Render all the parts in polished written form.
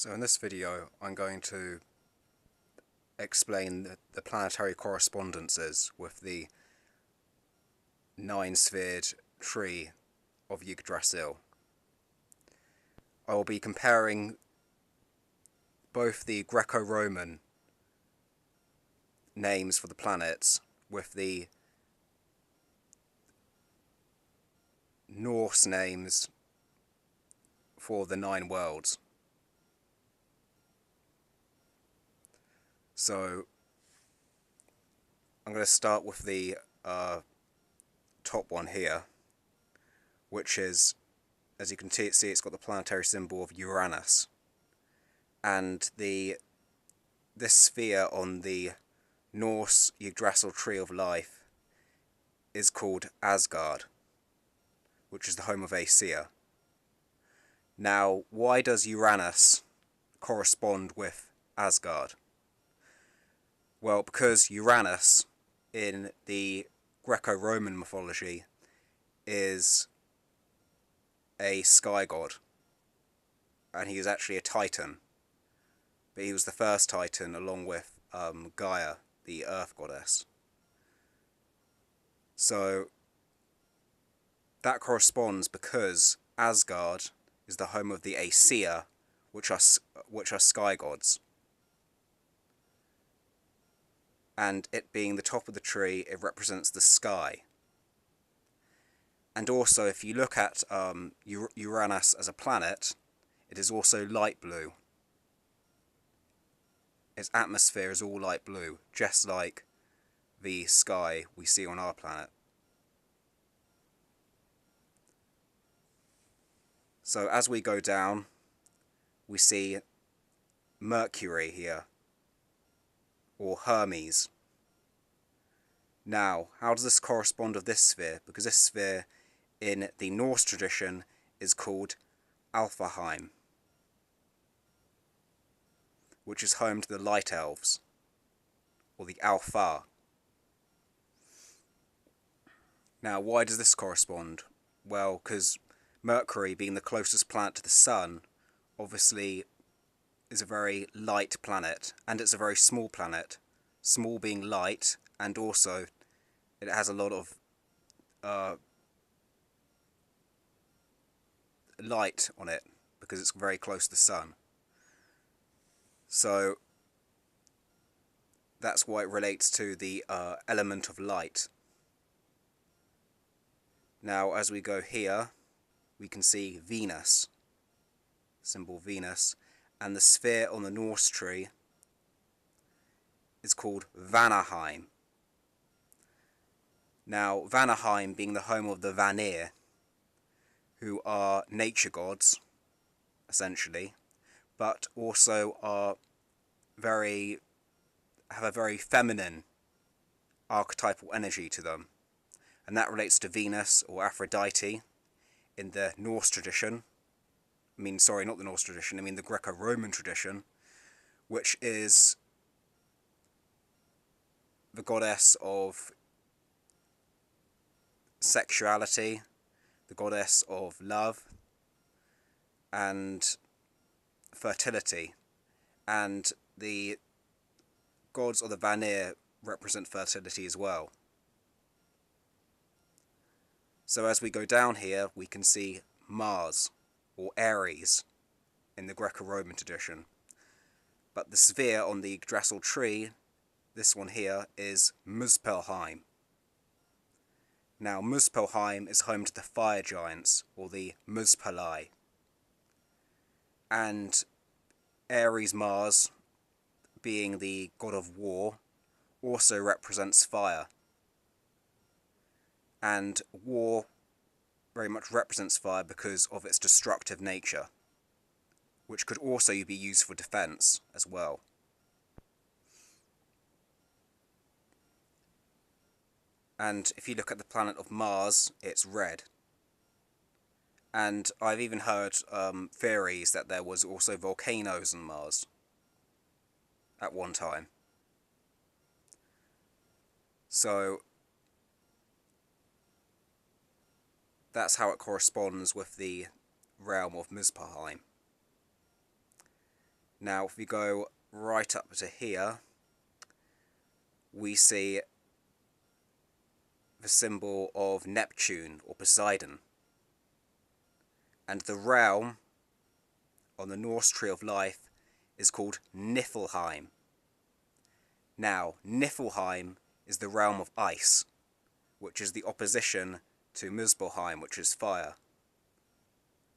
So in this video I'm going to explain the planetary correspondences with the nine-sphered tree of Yggdrasil. I will be comparing both the Greco-Roman names for the planets with the Norse names for the 9 worlds. So I'm going to start with the top one here, which is, as you can see, it's got the planetary symbol of Uranus, and this sphere on the Norse Yggdrasil tree of life is called Asgard, which is the home of Aesir. Now, why does Uranus correspond with Asgard? Well, because Uranus in the Greco-Roman mythology is a sky god, and he is actually a titan, but he was the first titan along with Gaia, the earth goddess. So that corresponds because Asgard is the home of the Aesir, which are sky gods. And it being the top of the tree, it represents the sky. And also, if you look at Uranus as a planet, it is also light blue. Its atmosphere is all light blue, just like the sky we see on our planet. So as we go down, we see Mercury here, or Hermes. Now, how does this correspond with this sphere? Because this sphere in the Norse tradition is called Alfheim, which is home to the light elves, or the Alpha. Now, why does this correspond? Well, because Mercury, being the closest planet to the Sun, obviously is a very light planet, and it's a very small planet. Small being light, and also it has a lot of light on it, because it's very close to the Sun. So that's why it relates to the element of light. Now, as we go here, we can see Venus, symbol Venus, and the sphere on the Norse tree is called Vanaheim. Now, Vanaheim being the home of the Vanir, who are nature gods, essentially, but also have a very feminine archetypal energy to them. And that relates to Venus, or Aphrodite, in the Norse tradition. Not the Norse tradition, the Greco-Roman tradition, which is the goddess of sexuality, the goddess of love, and fertility. And the gods of the Vanir represent fertility as well. So as we go down here, we can see Mars, or Ares, in the Greco-Roman tradition. But the sphere on the Yggdrasil tree, this one here, is Muspelheim. Now, Muspelheim is home to the fire giants, or the Muspelai. And Ares Mars, being the god of war, also represents fire. And war very much represents fire because of its destructive nature, which could also be used for defense as well. And if you look at the planet of Mars, it's red. And I've even heard theories that there was also volcanoes on Mars at one time. So that's how it corresponds with the realm of Muspelheim. Now, if we go right up to here, we see the symbol of Neptune or Poseidon. And the realm on the Norse Tree of Life is called Niflheim. Now, Niflheim is the realm of ice, which is the opposition to Muspelheim, which is fire.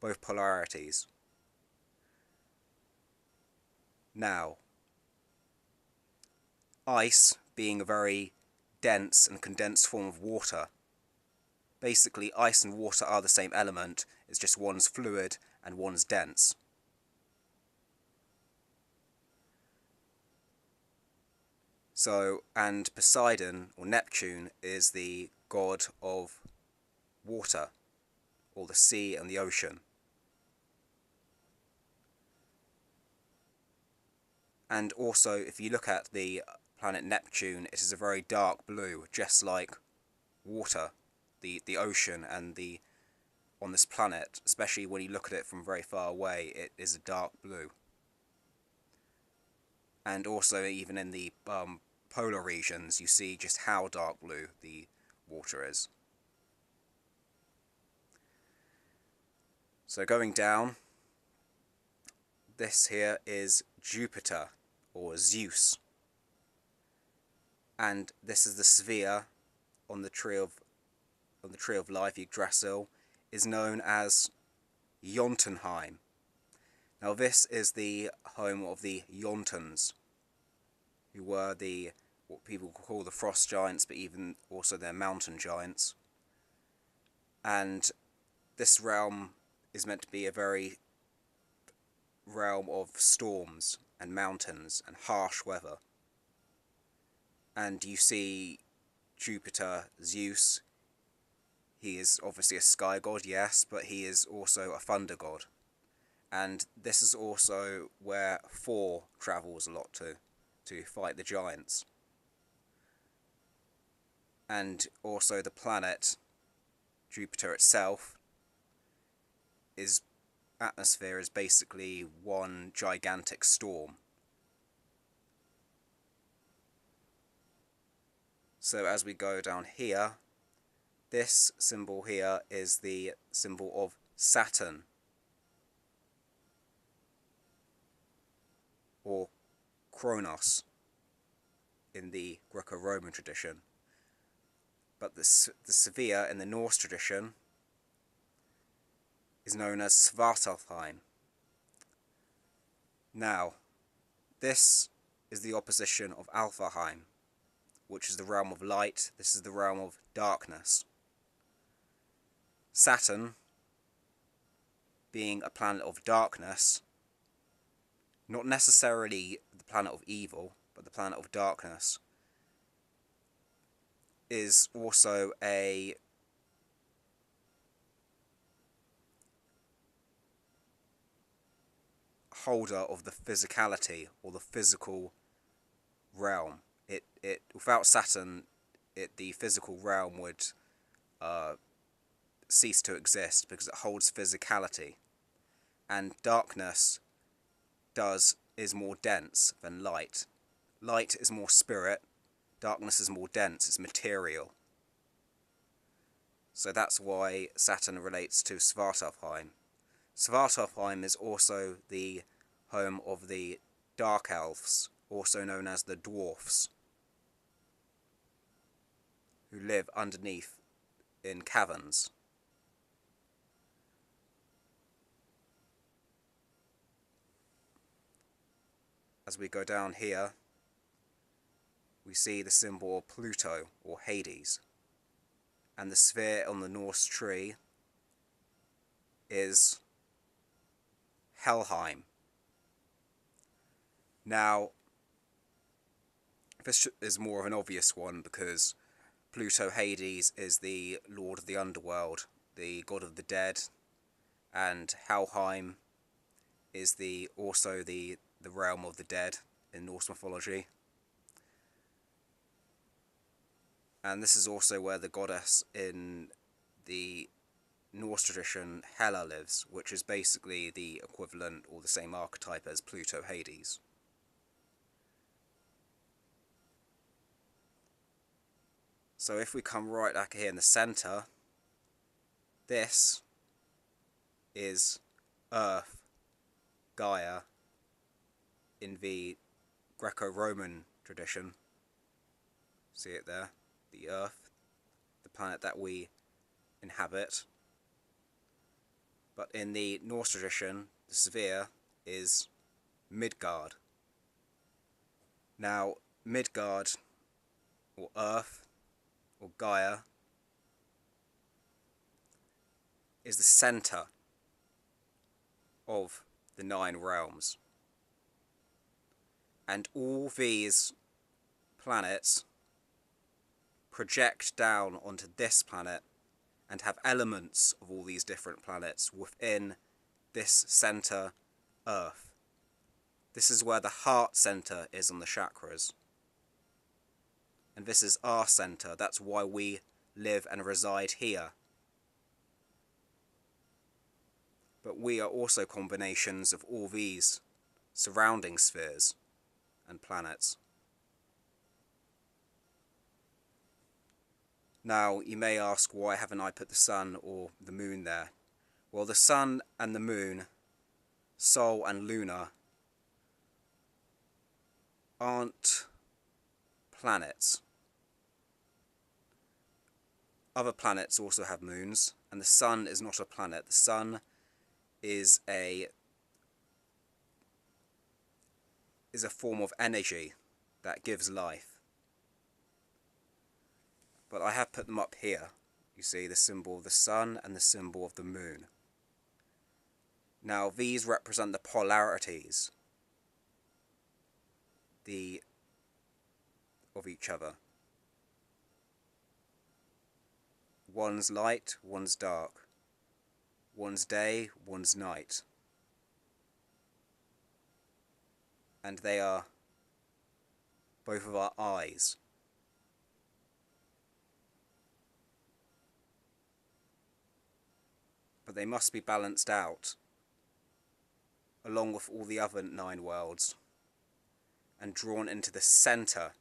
Both polarities. Now, ice being a very dense and condensed form of water. Basically, ice and water are the same element, it's just one's fluid and one's dense. So, and Poseidon, or Neptune, is the god of water, or the sea and the ocean. And also, if you look at the planet Neptune, it is a very dark blue, just like water, the ocean, and on this planet, especially when you look at it from very far away, it is a dark blue. And also, even in the polar regions, you see just how dark blue the water is. So going down, this here is Jupiter, or Zeus. And this is the sphere on the tree of life, Yggdrasil, is known as Jotunheim. Now this is the home of the Jotuns, who were what people call the frost giants, but even also their mountain giants. And this realm is meant to be a very realm of storms and mountains and harsh weather. And you see Jupiter, Zeus, he is obviously a sky god, yes, but he is also a thunder god. And this is also where Thor travels a lot to fight the giants. And also the planet, Jupiter itself, its atmosphere is basically one gigantic storm. So as we go down here, this symbol here is the symbol of Saturn, or Kronos in the Greco-Roman tradition. But the sphere in the Norse tradition is known as Svartalfheim. Now, this is the opposition of Alfheim, which is the realm of light. This is the realm of darkness. Saturn, being a planet of darkness, not necessarily the planet of evil, but the planet of darkness, is also a holder of the physicality, or the physical realm. Without Saturn, the physical realm would cease to exist, because it holds physicality. And darkness is more dense than light. Light is more spirit, darkness is more dense, it's material. So that's why Saturn relates to Svartalfheim. Svartalfheim is also the home of the Dark Elves, also known as the Dwarfs, who live underneath in caverns. As we go down here, we see the symbol of Pluto, or Hades, and the sphere on the Norse tree is Helheim. Now, this is more of an obvious one, because Pluto, Hades, is the lord of the underworld, the god of the dead, and Helheim is also the realm of the dead in Norse mythology. And this is also where the goddess in the Norse tradition Hela lives, which is basically the equivalent or the same archetype as Pluto Hades. So if we come right back here in the centre, this is Earth, Gaia, in the Greco-Roman tradition. See it there? The Earth, the planet that we inhabit. But in the Norse tradition, the sphere is Midgard. Now, Midgard, or Earth, or Gaia, is the centre of the 9 realms. And all these planets project down onto this planet and have elements of all these different planets within this centre, Earth. This is where the heart centre is on the chakras. And this is our centre. That's why we live and reside here. But we are also combinations of all these surrounding spheres and planets. Now, you may ask, why haven't I put the sun or the moon there? Well, the sun and the moon, Sol and Luna, aren't planets. Other planets also have moons, and the sun is not a planet. The sun is a form of energy that gives life. But I have put them up here. You see the symbol of the sun and the symbol of the moon. Now these represent the polarities of each other. One's light, one's dark. One's day, one's night. And they are both of our eyes. But they must be balanced out, along with all the other 9 worlds, and drawn into the centre